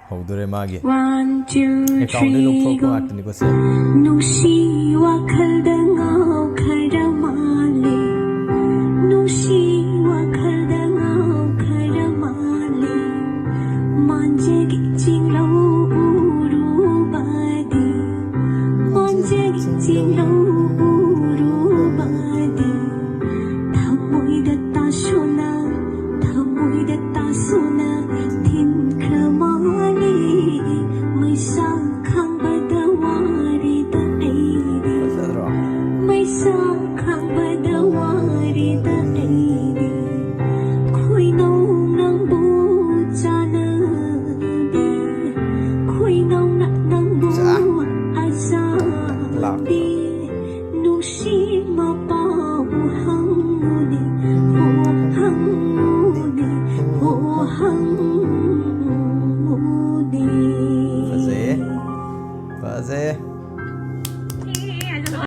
ꯍꯧꯗꯣꯔꯦ ꯃꯥꯒꯤ 1, 2, ꯑꯦꯀꯥꯎꯟꯗꯩ 3 ꯂꯧꯊꯣꯛꯄ go ꯉꯥꯛꯇꯅꯤꯀꯣ ꯁꯦ ꯅꯨꯡꯁꯤ ꯋꯥꯈꯜꯗ ꯉꯥꯎꯈ꯭ꯔ ꯃꯥꯜꯂꯦ ꯅꯨꯡꯁꯤ ꯋꯥꯈꯜꯗ ꯉꯥꯎꯈ꯭ꯔ ꯃꯥꯜꯂꯦ ꯃꯥꯟꯖꯒꯤ ꯆꯤꯡꯂꯧ ꯎꯔꯨꯕꯗꯤ ꯃꯥꯟꯖꯒꯤ ꯆꯤꯡꯂꯧ ꯎꯔꯨꯕꯗꯤ ꯊꯃꯣꯏꯗ ꯇꯥꯁꯣꯅ ꯊꯃꯣꯏꯗ ꯇꯥꯁꯣꯅ ꯊꯤꯟꯈ꯭ꯔ ꯃꯥꯜꯂꯦ ꯃꯩꯁꯥ ꯈꯥꯡꯕꯗ ꯋꯥꯔꯤꯗ ꯑꯩꯗꯤ ꯐꯖꯗ꯭ꯔꯣ ꯃꯩꯁꯥ ꯈꯥꯡꯕꯗ ꯋꯥꯔꯤꯗ ꯑꯩꯗꯤ ꯈꯣꯏꯅꯧ ꯅꯪꯕꯨ ꯆꯥꯅꯕꯤ ꯈꯣꯏꯅꯧꯅ ꯅꯪꯕꯨ ꯑꯖꯥꯕꯤ ꯅꯨꯡꯁꯤ ꯃꯄꯥꯎ ꯍꯪꯉꯨꯅꯤ ꯍꯣ ꯍꯪꯉꯨꯅꯤ ꯍꯣ ꯍꯪꯉꯨꯅꯤ ꯐꯖꯩꯌꯦ ꯐꯖꯩꯌꯦ